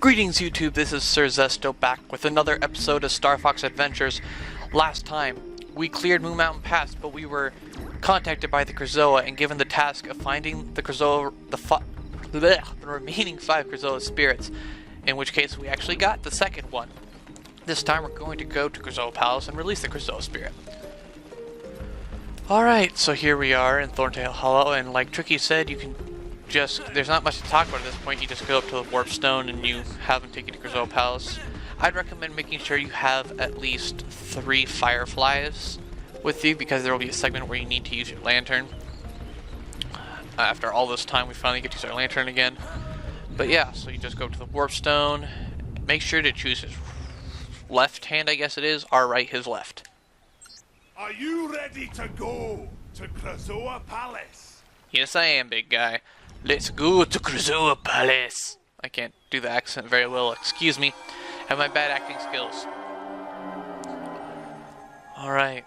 Greetings YouTube, this is Sir Zesto back with another episode of Star Fox Adventures. Last time, we cleared Moon Mountain Pass, but we were contacted by the Krazoa and given the task of finding the Krazoa, the remaining 5 Krazoa spirits, in which case we actually got the second one. This time we're going to go to Krazoa Palace and release the Krazoa spirit. Alright, so here we are in Thorntail Hollow, and like Tricky said, you can there's not much to talk about at this point. You just go up to the Warp Stone and you have them take you to Krazoa Palace. I'd recommend making sure you have at least 3 fireflies with you, because there will be a segment where you need to use your lantern. After all this time, we finally get to use our lantern again. But yeah, so you just go to the Warp Stone. Make sure to choose his left hand, I guess it is, our right, his left. Are you ready to go to Krazoa Palace? Yes, I am, big guy. Let's go to Krazoa Palace. I can't do the accent very well, excuse me. Have my bad acting skills. Alright.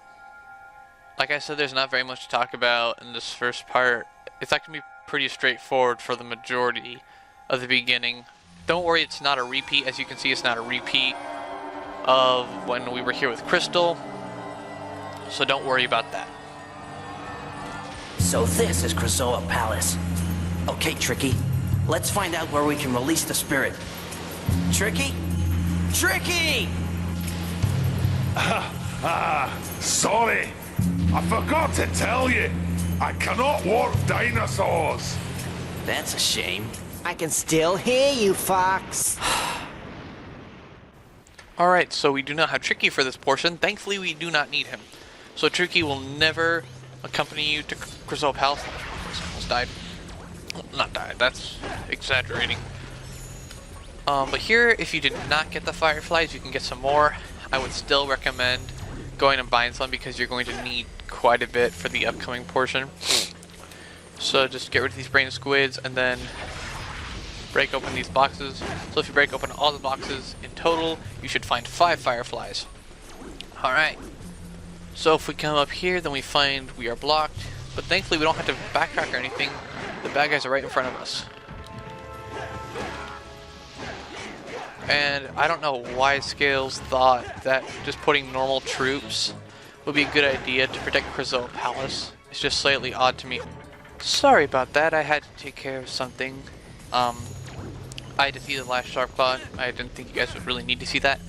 Like I said, there's not very much to talk about in this first part. It's actually pretty straightforward for the majority of the beginning. Don't worry, it's not a repeat. As you can see, it's not a repeat of when we were here with Crystal. So don't worry about that. So this is Krazoa Palace. Okay, Tricky. Let's find out where we can release the spirit. Tricky? Tricky! Sorry. I forgot to tell you. I cannot warp dinosaurs. That's a shame. I can still hear you, Fox. Alright, so we do not have Tricky for this portion. Thankfully, we do not need him. So Tricky will never accompany you to Krazoa Palace. Almost died. Not died, that's exaggerating. But here, if you did not get the fireflies, you can get some more. I would still recommend going and buying some, because you're going to need quite a bit for the upcoming portion. So just get rid of these brain squids and then break open these boxes. So if you break open all the boxes in total, you should find 5 fireflies. Alright. So if we come up here, then we find we are blocked. But thankfully we don't have to backtrack or anything. The bad guys are right in front of us. And I don't know why Scales thought that just putting normal troops would be a good idea to protect Krazoa Palace. It's just slightly odd to me. Sorry about that, I had to take care of something. I defeated the last Shark Bot. I didn't think you guys would really need to see that.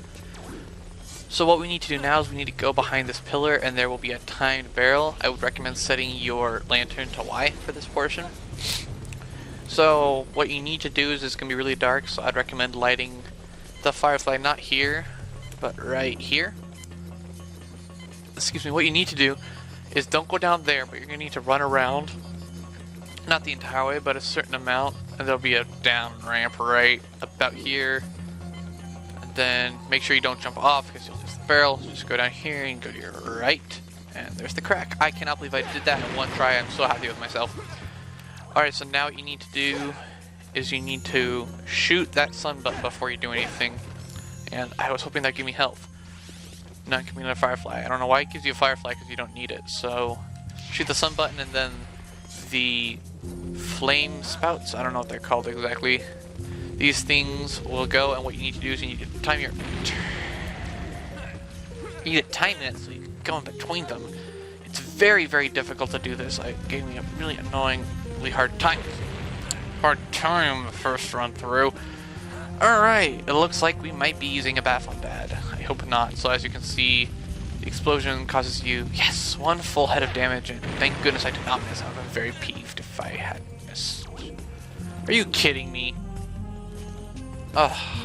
So what we need to do now is we need to go behind this pillar, and there will be a timed barrel. I would recommend setting your lantern to Y for this portion. So what you need to do is it's going to be really dark, so I'd recommend lighting the firefly not here, but right here. Excuse me, what you need to do is don't go down there, but you're going to need to run around. Not the entire way, but a certain amount, and there'll be a down ramp right about here. And then make sure you don't jump off, because you'll lose the barrel. So just go down here and go to your right, and there's the crack. I cannot believe I did that in one try. I'm so happy with myself. Alright, so now what you need to do is you need to shoot that sun button before you do anything. And I was hoping that gave me health. Not giving me a firefly. I don't know why it gives you a firefly, because you don't need it. So shoot the sun button, and then the flame spouts, I don't know what they're called exactly. These things will go, and what you need to do is you need to time your... You need to time it so you can go in between them. It's very, very difficult to do this. It gave me a really annoying, really hard time the first run through. Alright, it looks like we might be using a Baphomet. I hope not. So as you can see, the explosion causes you, yes, 1 full head of damage, and thank goodness I did not miss. I would have been very peeved if I had missed. Are you kidding me?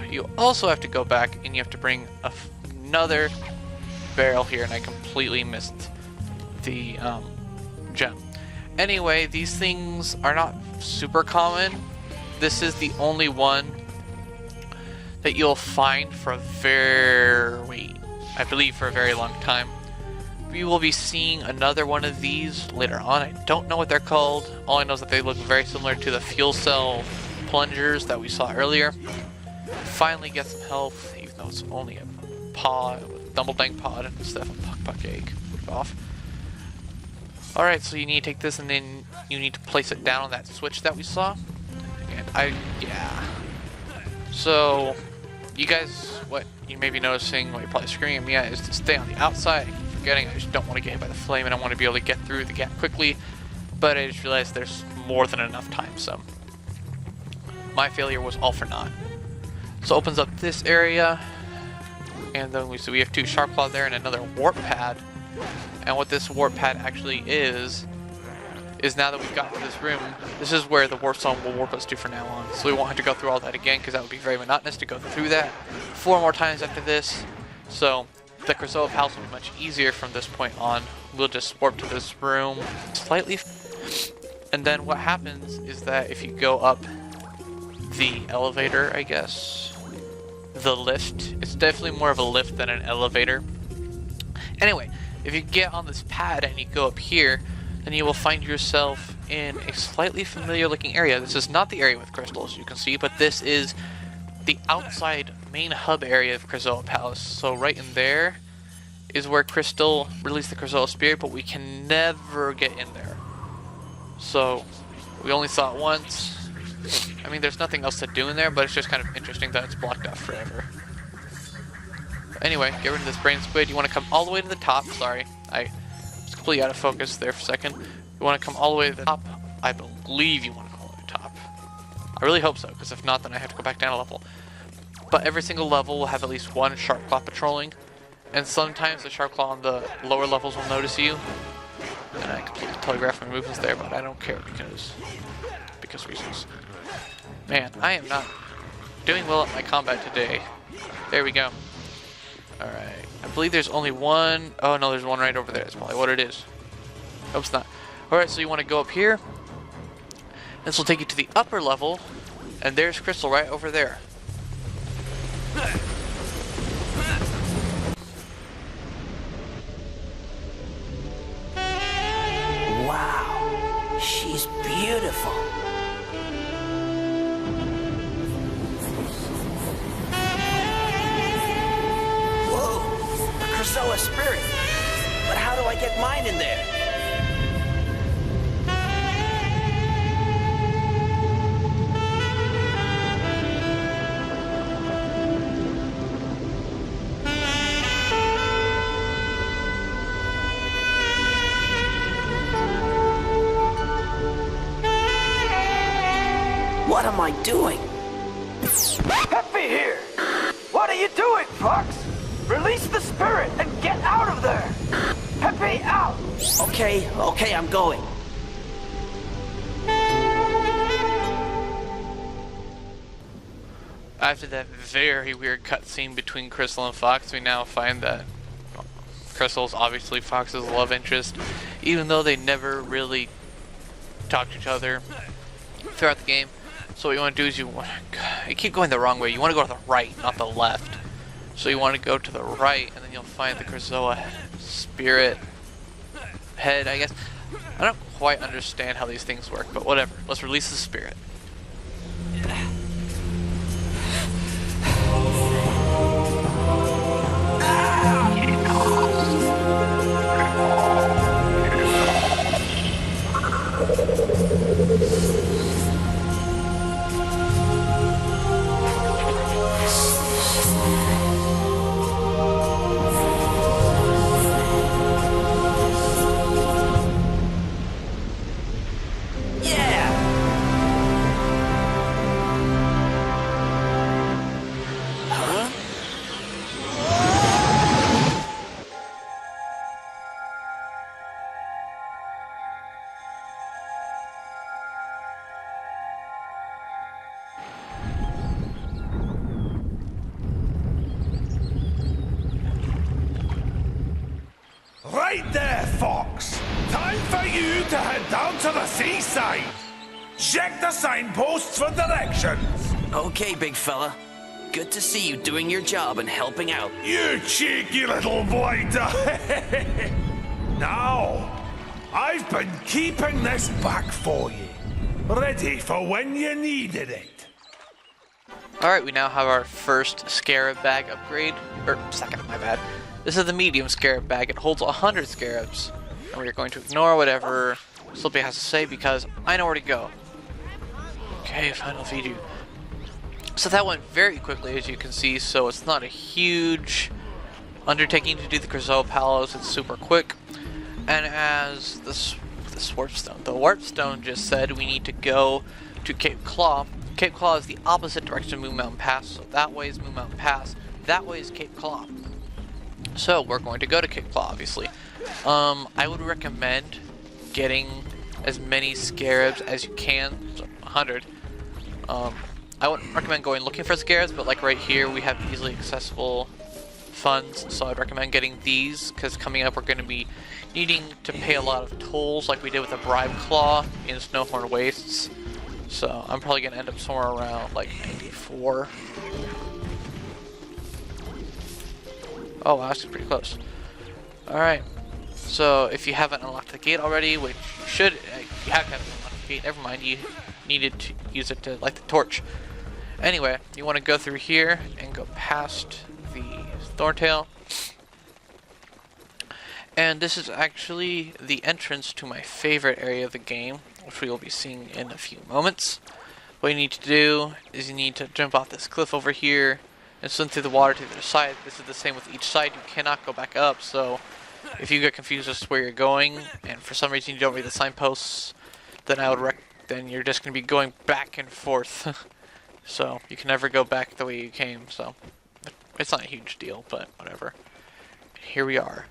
You also have to go back and you have to bring another barrel here, and I completely missed the gem. Anyway, these things are not super common. This is the only one that you'll find for I believe for a very long time. We will be seeing another one of these later on. I don't know what they're called. All I know is that they look very similar to the fuel cell plungers that we saw earlier. Finally get some health, even though it's only a pod, a double dank pod instead of a puck egg. Put it off. Alright, so you need to take this and then you need to place it down on that switch that we saw. And yeah. So, you guys, what you may be noticing, what you're probably screaming at me at, is to stay on the outside. I keep forgetting, I just don't want to get hit by the flame, and I want to be able to get through the gap quickly. But I just realized there's more than enough time, so my failure was all for naught. So it opens up this area, and then we have 2 sharp claw there and another warp pad. And what this warp pad actually is now that we've gotten to this room, this is where the warp stone will warp us to from now on. So we won't have to go through all that again, because that would be very monotonous to go through that 4 more times after this. So the Krazoa Palace will be much easier from this point on. We'll just warp to this room slightly. And then what happens is that if you go up the elevator, I guess, the lift, it's definitely more of a lift than an elevator. Anyway, if you get on this pad and you go up here, then you will find yourself in a slightly familiar looking area. This is not the area with crystals, you can see, but this is the outside main hub area of Krazoa Palace. So right in there is where Crystal released the Krazoa Spirit, but we can never get in there. So we only saw it once. I mean, there's nothing else to do in there, but it's just kind of interesting that it's blocked off forever. But anyway, get rid of this brain squid. You want to come all the way to the top. Sorry, I was completely out of focus there for a second. You want to come all the way to the top. I believe you want to go all the way to the top. I really hope so, because if not, then I have to go back down a level. But every single level will have at least 1 sharp claw patrolling, and sometimes the sharp claw on the lower levels will notice you. And I completely telegraphed my movements there, but I don't care because reasons. Man, I am not doing well at my combat today. There we go. Alright. I believe there's only one. Oh no, there's one right over there. That's probably what it is. Hope it's not. Alright, so you want to go up here. This will take you to the upper level. And there's Crystal right over there. Wow, she's beautiful. Whoa, a Krazoa spirit. But how do I get mine in there? What am I doing? Peppy here! What are you doing, Fox? Release the spirit and get out of there! Peppy, out! Okay, I'm going. After that very weird cutscene between Crystal and Fox, we now find that Crystal's obviously Fox's love interest, even though they never really talk to each other throughout the game. So what you want to do is you keep going the wrong way. You want to go to the right, not the left. So you want to go to the right, and then you'll find the Krazoa spirit head, I guess. I don't quite understand how these things work, but whatever. Let's release the spirit. Right there, Fox. Time for you to head down to the seaside. Check the signposts for directions. Okay, big fella. Good to see you doing your job and helping out. You cheeky little blighter. Now, I've been keeping this back for you. Ready for when you needed it. Alright, we now have our first scarab bag upgrade. Second, my bad. This is the medium scarab bag. It holds 100 scarabs. And we're going to ignore whatever Slippy has to say because I know where to go. Okay, fine, I'll feed you. So that went very quickly, as you can see, so it's not a huge undertaking to do the Krazoa Palace. It's super quick. And as the Warpstone just said, we need to go to Cape Claw. Cape Claw is the opposite direction of Moon Mountain Pass, so that way is Moon Mountain Pass, that way is Cape Claw. So we're going to go to Cape Claw, obviously. I would recommend getting as many scarabs as you can, so 100. I wouldn't recommend going looking for scarabs, but like right here we have easily accessible funds, so I'd recommend getting these, because coming up we're going to be needing to pay a lot of tolls like we did with the Bribe Claw in Snowhorn Wastes. So I'm probably going to end up somewhere around like 94. Oh wow, that's pretty close. Alright, so if you haven't unlocked the gate already, which you should, you have to have unlocked the gate, never mind, you needed to use it to light the torch. Anyway, you want to go through here and go past the Thorntail. And this is actually the entrance to my favorite area of the game, which we will be seeing in a few moments. What you need to do is you need to jump off this cliff over here and swim through the water to the other side. This is the same with each side. You cannot go back up, so if you get confused as to where you're going, and for some reason you don't read the signposts, then then you're just going to be going back and forth. So you can never go back the way you came, so it's not a huge deal, but whatever. Here we are.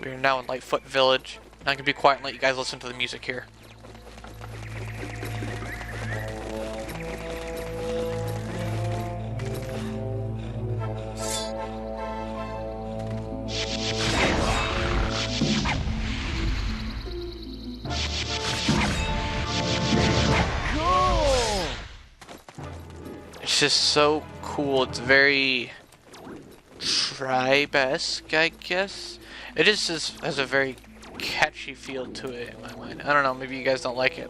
We are now in Lightfoot Village. Now I can be quiet and let you guys listen to the music here. It's just so cool. It's very tribe-esque, I guess. It just has a very catchy feel to it in my mind. I don't know, maybe you guys don't like it.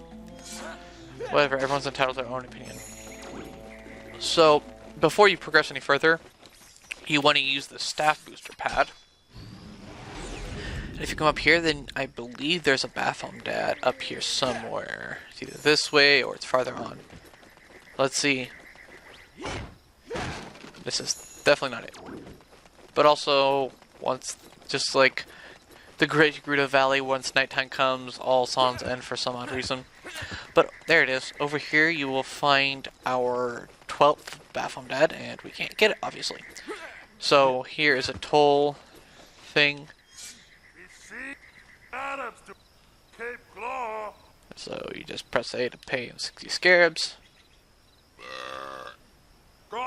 Whatever, everyone's entitled to their own opinion. So, before you progress any further, you want to use the staff booster pad. And if you come up here, then I believe there's a Baphomet Dad up here somewhere. It's either this way or it's farther on. Let's see. This is definitely not it. But also, just like the Great Gerudo Valley, once nighttime comes, all songs end for some odd reason. But there it is. Over here you will find our 12th Baphomet Dad, and we can't get it, obviously. So here is a toll thing. So you just press A to pay 60 scarabs. In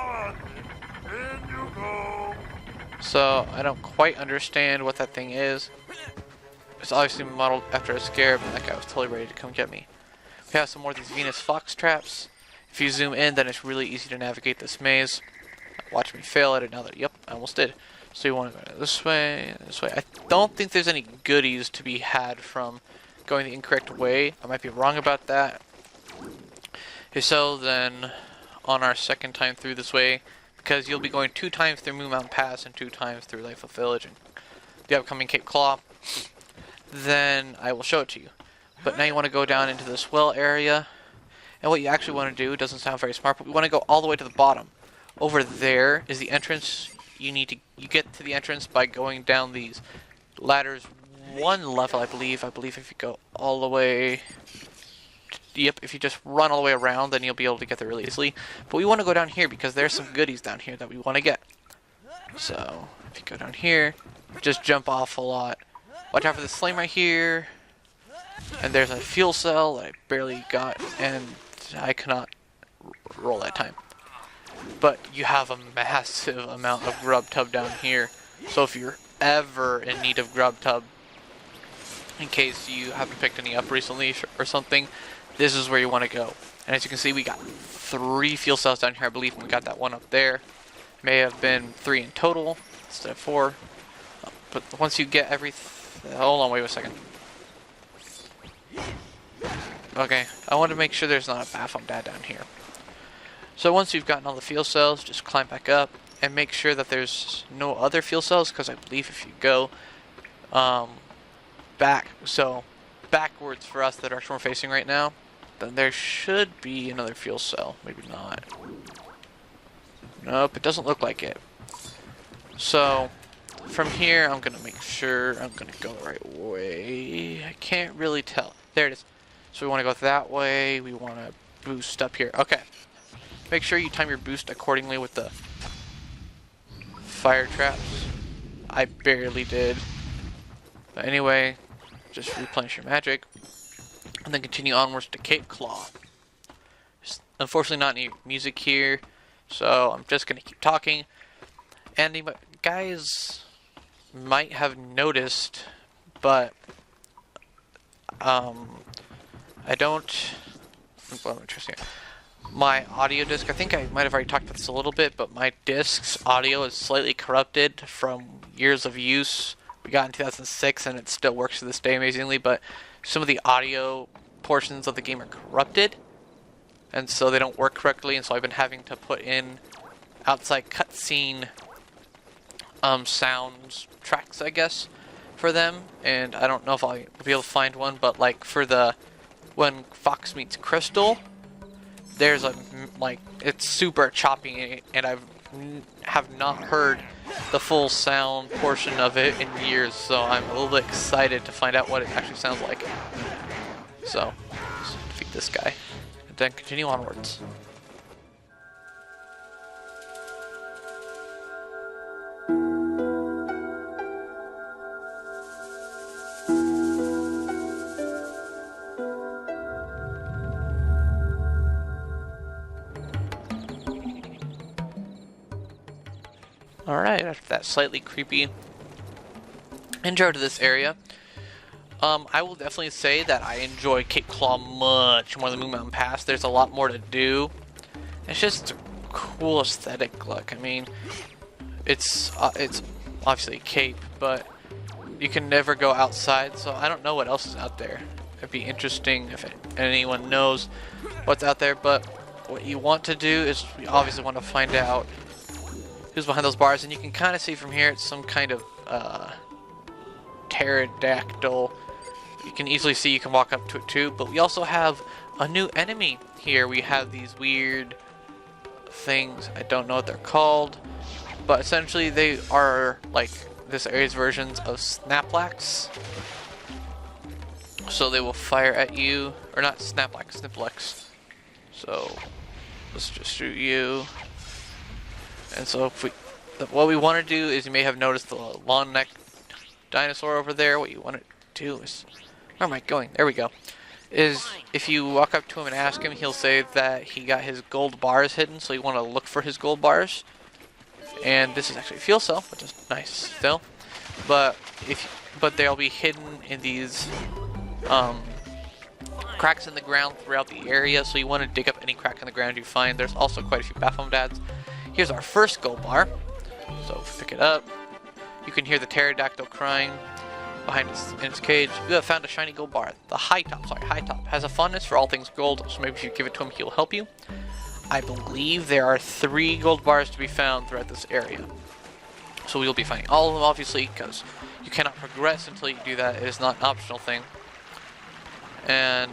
you go. So I don't quite understand what that thing is. It's obviously modeled after a scarab, and that guy was totally ready to come get me. We have some more of these Venus fox traps. If you zoom in, then it's really easy to navigate this maze. Watch me fail at it now that, yep, I almost did. So you want to go this way, this way. I don't think there's any goodies to be had from going the incorrect way. I might be wrong about that. If so, then on our second time through this way, because you'll be going 2 times through Moon Mountain Pass and 2 times through Lightfoot Village and the upcoming Cape Claw, then I will show it to you. But now you want to go down into this well area, and what you actually want to do, doesn't sound very smart, but we want to go all the way to the bottom. Over there is the entrance. You get to the entrance by going down these ladders 1 level, I believe. I believe if you go all the way, yep, if you just run all the way around, then you'll be able to get there really easily. But we want to go down here because there's some goodies down here that we want to get. So, if you go down here, just jump off a lot. Watch out for this flame right here. And there's a fuel cell that I barely got, and I cannot roll that time. But you have a massive amount of grub tub down here. So if you're ever in need of grub tub, in case you haven't picked any up recently or something, this is where you want to go. And as you can see, we got 3 fuel cells down here, I believe, and we got that one up there. May have been 3 in total instead of 4. But once you get everything, hold on, wait a second. Okay, I want to make sure there's not a Baphomet Dad down here. So once you've gotten all the fuel cells, just climb back up and make sure that there's no other fuel cells, because I believe if you go backwards for us, the direction we're facing right now, then there should be another fuel cell. Maybe not. Nope, it doesn't look like it. So, from here, I'm gonna make sure I'm gonna go the right way. I can't really tell. There it is. So we want to go that way. We want to boost up here. Okay. Make sure you time your boost accordingly with the fire traps. I barely did. But anyway, just replenish your magic. And then continue onwards to Cape Claw. Unfortunately, not any music here. So I'm just going to keep talking. And you guys might have noticed, but I don't. Well, interesting. My audio disc, I think I might have already talked about this a little bit, but my disc's audio is slightly corrupted from years of use. We got in 2006 and it still works to this day amazingly, but some of the audio portions of the game are corrupted, and so they don't work correctly, and so I've been having to put in outside cutscene sounds tracks, I guess, for them, and I don't know if I'll be able to find one, but like for the when Fox meets Crystal, there's a like it's super choppy, and I have not heard the full sound portion of it in years, so I'm a little excited to find out what it actually sounds like. So, let's defeat this guy, and then continue onwards. Alright, after that slightly creepy intro to this area, I will definitely say that I enjoy Cape Claw much more than Moon Mountain Pass. There's a lot more to do. It's just a cool aesthetic look. I mean, it's obviously Cape, but you can never go outside, so I don't know what else is out there. It'd be interesting if anyone knows what's out there, but what you want to do is you obviously want to find out who's behind those bars, and you can kind of see from here it's some kind of pterodactyl. You can easily see, you can walk up to it too, but we also have a new enemy here. We have these weird things, I don't know what they're called, but essentially they are like this area's versions of Snaplax. So they will fire at you, or not Snaplax, Sniplex. So let's just shoot you. And so if what we want to do is, you may have noticed the long neck dinosaur over there. What you want to do is, where am I going? There we go. Is if you walk up to him and ask him, he'll say that he got his gold bars hidden, so you want to look for his gold bars. And this is actually a fuel cell, which is nice still. But they'll be hidden in these cracks in the ground throughout the area, so you want to dig up any crack in the ground you find. There's also quite a few Baphomet. Here's our first gold bar, so if you pick it up, you can hear the pterodactyl crying behind in its cage. You have found a shiny gold bar. The High Top has a fondness for all things gold, so maybe if you give it to him, he'll help you. I believe there are 3 gold bars to be found throughout this area, so we'll be finding all of them, obviously, because you cannot progress until you do that. It is not an optional thing. And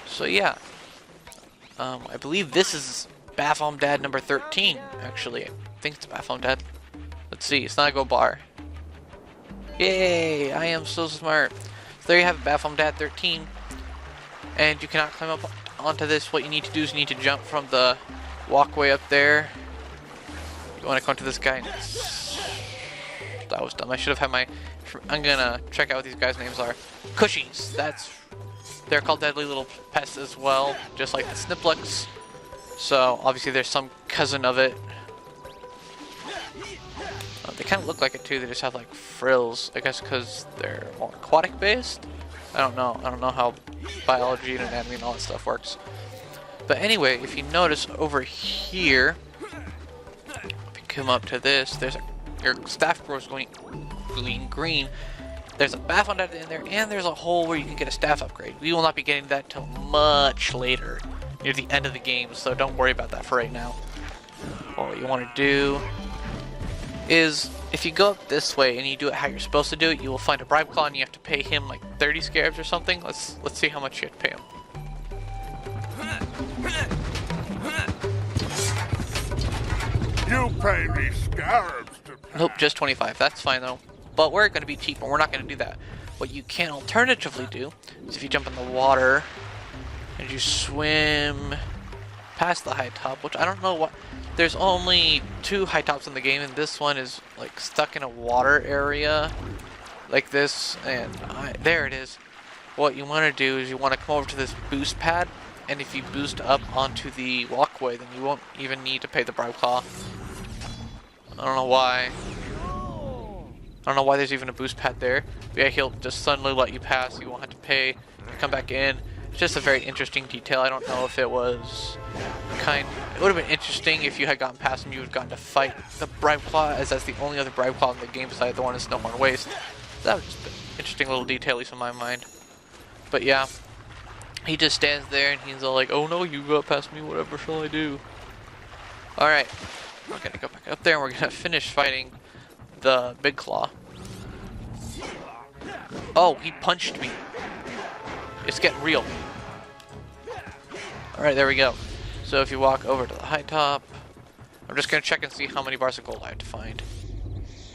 so yeah, I believe this is Baphomet number 13, actually. I think it's Baphomet. Let's see, it's not a gold bar. Yay, I am so smart. So there you have Baphomet 13. And you cannot climb up onto this. What you need to do is you need to jump from the walkway up there. You want to come to this guy. That was dumb. I should have had my... I'm gonna check out what these guys' names are. Cushies. They're called deadly little pests as well, just like the Sniplex. So obviously there's some cousin of it. They kind of look like it too. They just have like frills, I guess, because they're more aquatic based. I don't know how biology and anatomy and all that stuff works. But anyway, if you notice over here, if you come up to this, your staff grows going green. There's a Baphomet in there, and there's a hole where you can get a staff upgrade. We will not be getting that till much later, near the end of the game, so don't worry about that for right now. What you want to do is, if you go up this way and you do it how you're supposed to do it, you will find a bribe claw, and you have to pay him like 30 scarabs or something. Let's see how much you have to pay him. You pay me scarabs to pass. Nope, just 25. That's fine though. But we're going to be cheap, and we're not going to do that. What you can alternatively do is if you jump in the water and you swim past the high top, which I don't know what. There's only 2 high tops in the game, and this one is like stuck in a water area like this, and there it is. What you want to do is you want to come over to this boost pad, and if you boost up onto the walkway, then you won't even need to pay the bribe claw. I don't know why. I don't know why there's even a boost pad there. But yeah, he'll just suddenly let you pass. You won't have to pay to come back in. It's just a very interesting detail. I don't know if it was it would have been interesting if you had gotten past him. You would have gotten to fight the bribe claw, as that's the only other bribe claw in the game besides the one in Snowhorn Waste. That was just an interesting little detail, at least in my mind. But yeah, he just stands there and he's all like, "Oh no, you got past me. Whatever shall I do?" All right, we're gonna go back up there and we're gonna finish fighting the big claw. Oh, he punched me. It's getting real. Alright, there we go. So if you walk over to the high top, I'm just gonna check and see how many bars of gold I have to find.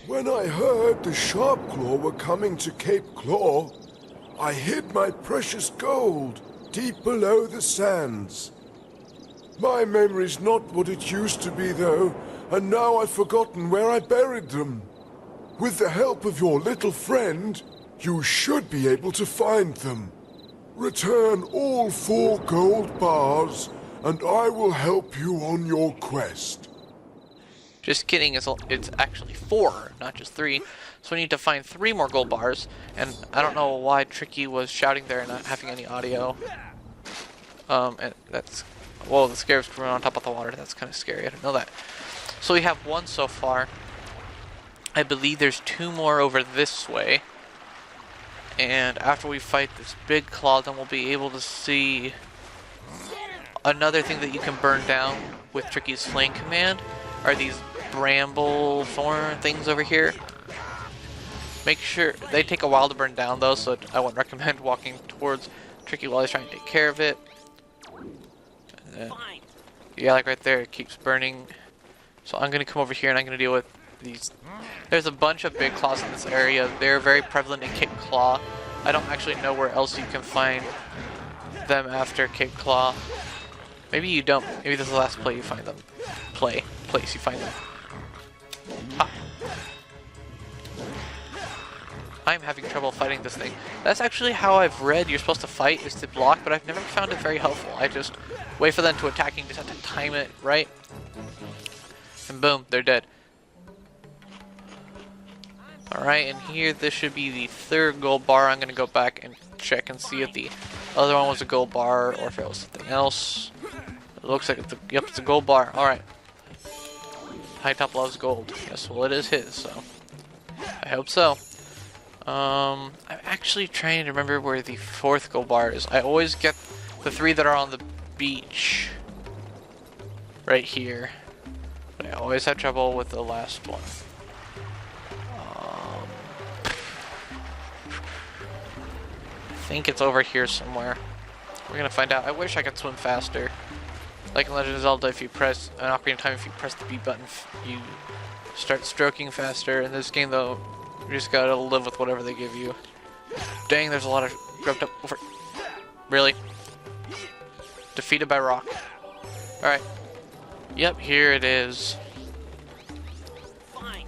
When I heard the Sharpclaw were coming to Cape Claw, I hid my precious gold deep below the sands. My memory's not what it used to be, though, and now I've forgotten where I buried them. With the help of your little friend, you should be able to find them. Return all 4 gold bars, and I will help you on your quest. Just kidding, it's actually 4, not just 3. So we need to find 3 more gold bars, and I don't know why Tricky was shouting there and not having any audio. And that's, well, the scarab's coming on top of the water. That's kind of scary. I didn't know that. So we have 1 so far. I believe there's 2 more over this way. And after we fight this big claw, then we'll be able to see another thing that you can burn down with Tricky's Flame Command are these bramble thorn things over here. Make sure they take a while to burn down though, so I wouldn't recommend walking towards Tricky while he's trying to take care of it. And then, yeah, like right there, it keeps burning. So I'm gonna come over here and I'm gonna deal with these. There's a bunch of big claws in this area. They're very prevalent in Cape Claw. I don't actually know where else you can find them after Cape Claw. Maybe you don't. Maybe this is the last place you find them. Place you find them. Ha. I'm having trouble fighting this thing. That's actually how I've read you're supposed to fight, is to block, but I've never found it very helpful. I just wait for them to attack and just have to time it right. And boom, they're dead. Alright, and here this should be the 3rd gold bar. I'm going to go back and check and see if the other one was a gold bar or if it was something else. It looks like it's a gold bar. Alright. High top loves gold. Yes, well it is his, so I hope so. I'm actually trying to remember where the 4th gold bar is. I always get the 3 that are on the beach right here, but I always have trouble with the last one. I think it's over here somewhere. We're gonna find out. I wish I could swim faster. Like in Legend of Zelda, if you press an Ocarina of Time, if you press the B button, you start stroking faster. In this game, though, you just gotta live with whatever they give you. Dang, there's a lot of grubbed up over. Really? Defeated by rock. Alright. Yep, here it is. Alright.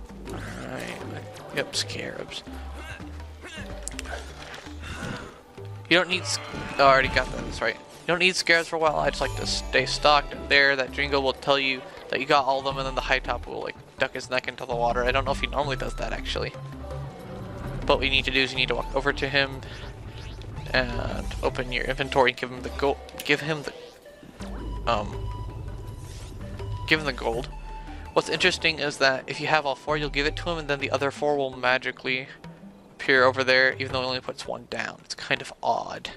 Yep, scarabs. You don't need. Oh, I already got that. That's right. You don't need scarabs for a while. I just like to stay stocked. And there, that jingle will tell you that you got all of them, and then the high top will like duck his neck into the water. I don't know if he normally does that actually. But what you need to do is you need to walk over to him and open your inventory. Give him the gold. Give him the gold. What's interesting is that if you have all 4, you'll give it to him, and then the other 4 will magically appear over there, even though it only puts 1 down. It's kind of odd.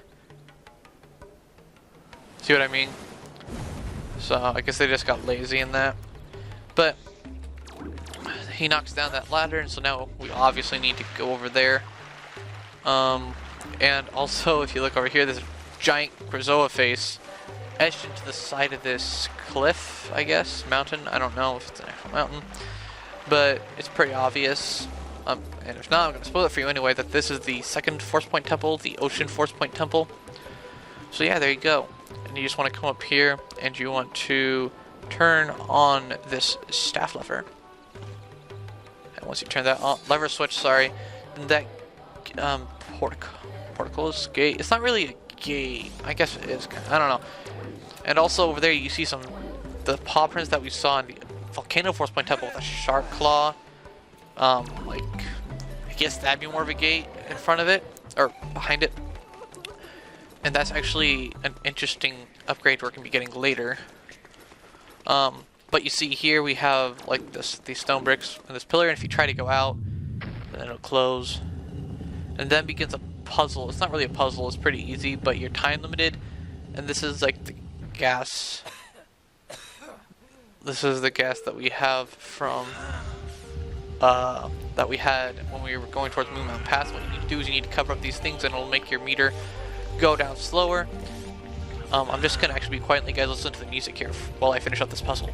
See what I mean? So I guess they just got lazy in that. But he knocks down that ladder, and so now we obviously need to go over there. And also, if you look over here, there's a giant Krazoa face, etched into the side of this cliff, I guess, mountain. I don't know if it's an actual mountain, but it's pretty obvious. And if not, I'm going to spoil it for you anyway, that this is the second Force Point Temple, the Ocean Force Point Temple. So yeah, there you go. And you just want to come up here, and you want to turn on this staff lever. And once you turn that on, lever switch, sorry, then that portcullis gate, it's not really a gate, I guess it is, I don't know. And also over there you see the paw prints that we saw in the Volcano Force Point Temple with a shark claw. Like, I guess that'd be more of a gate in front of it, or behind it. And that's actually an interesting upgrade we're going to be getting later. But you see here we have like these stone bricks and this pillar, and if you try to go out, then it'll close. And then begins a puzzle. It's not really a puzzle, it's pretty easy, but you're time limited. And this is like the gas. This is the gas that we have from that we had when we were going towards Moon Mountain Pass. What you need to do is you need to cover up these things, and it'll make your meter go down slower. I'm just gonna actually be quietly, guys, listen to the music here while I finish up this puzzle.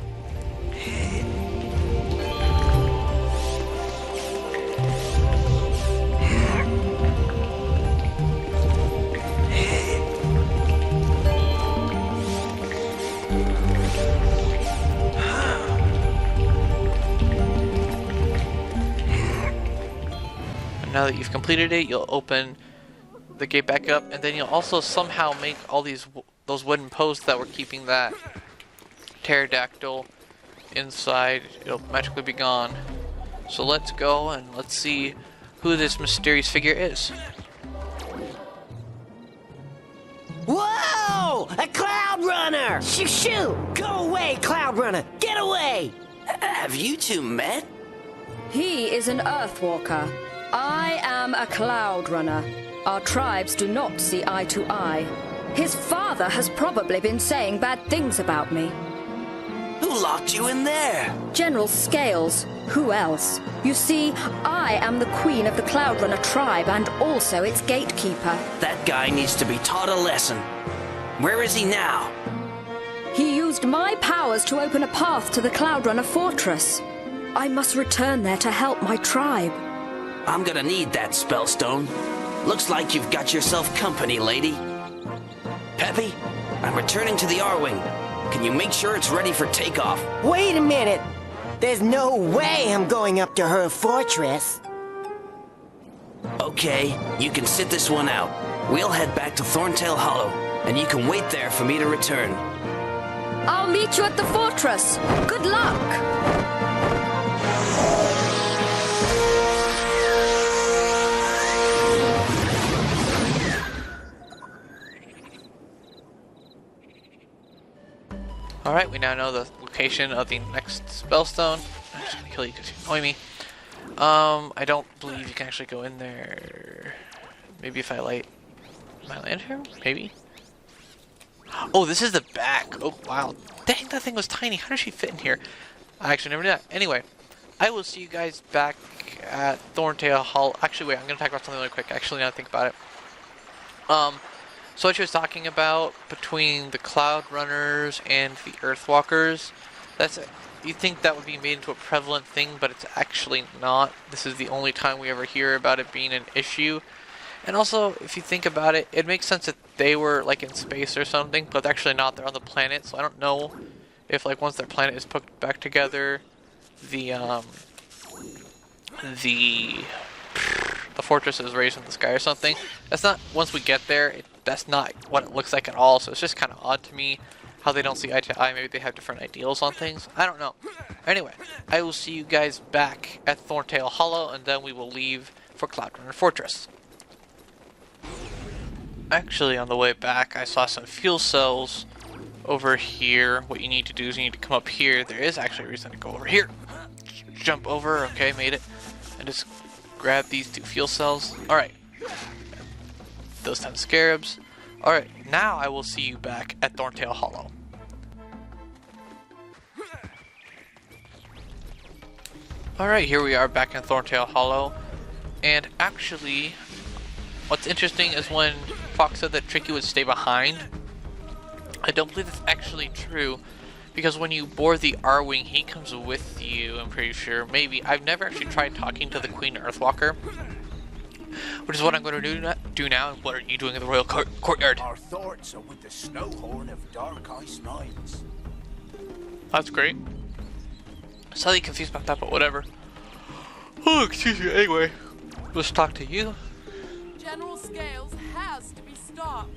And now that you've completed it, you'll open the gate back up, and then you'll also somehow make all those wooden posts that were keeping that pterodactyl inside. It'll magically be gone. So let's go and let's see who this mysterious figure is. Whoa! A Cloud Runner! Shoo shoo! Go away, Cloud Runner! Get away! Have you two met? He is an Earthwalker. I am a Cloud Runner. Our tribes do not see eye to eye. His father has probably been saying bad things about me. Who locked you in there? General Scales. Who else? You see, I am the queen of the Cloud Runner tribe and also its gatekeeper. That guy needs to be taught a lesson. Where is he now? He used my powers to open a path to the Cloud Runner fortress. I must return there to help my tribe. I'm gonna need that SpellStone. Looks like you've got yourself company, lady. Peppy, I'm returning to the R-Wing. Can you make sure it's ready for takeoff? Wait a minute! There's no way I'm going up to her fortress. Okay, you can sit this one out. We'll head back to Thorntail Hollow, and you can wait there for me to return. I'll meet you at the fortress. Good luck! Alright, we now know the location of the next SpellStone. I'm just gonna kill you because you annoy me. I don't believe you can actually go in there. Maybe if I light my lantern? Maybe? Oh, this is the back. Oh, wow. Dang, that thing was tiny. How did she fit in here? I actually never knew that. Anyway, I will see you guys back at Thorntail Hollow. Actually, wait, I'm gonna talk about something really quick. Actually, now that I think about it. So what she was talking about between the Cloud Runners and the Earthwalkers, you think that would be made into a prevalent thing, but it's actually not. This is the only time we ever hear about it being an issue. And also, if you think about it, it makes sense that they were like in space or something, but they're actually not. They're on the planet, so I don't know if like once their planet is put back together, the fortress is raised in the sky or something. That's not, once we get there, that's not what it looks like at all, so it's just kind of odd to me how they don't see eye to eye. Maybe they have different ideals on things. I don't know. Anyway, I will see you guys back at Thorntail Hollow, and then we will leave for Cloud Runner Fortress. Actually, on the way back, I saw some fuel cells over here. What you need to do is you need to come up here. There is actually a reason to go over here. Jump over. Okay, made it. And just grab these 2 fuel cells. Alright. Those 10 scarabs. Alright, now I will see you back at Thorntail Hollow. Alright, here we are back in Thorntail Hollow. And actually, what's interesting is when Fox said that Tricky would stay behind, I don't believe that's actually true, because when you board the R-Wing, he comes with you, I'm pretty sure. Maybe. I've never actually tried talking to the Queen Earthwalker, which is what I'm going to do now. And what are you doing in the Royal Courtyard? Our thoughts are with the Snowhorn of Dark Ice Mines. That's great. Slightly confused about that, but whatever. Oh, excuse me. Anyway, let's talk to you. General Scales has to be stopped.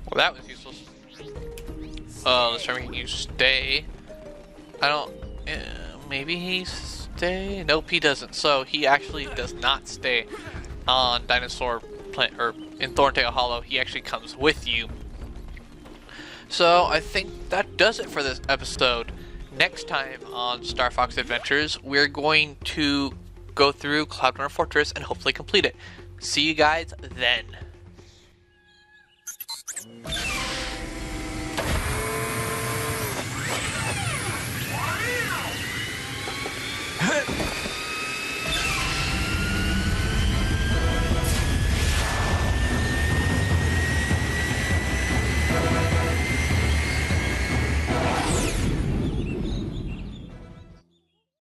Well, that was useless. Let's try making you stay. I don't... maybe he stay? Nope, he doesn't. So, he actually does not stay on Dinosaur Planet, or in Thorntail Hollow. He actually comes with you. So, I think that does it for this episode. Next time on Star Fox Adventures, we're going to go through Cloud Runner Fortress and hopefully complete it. See you guys then.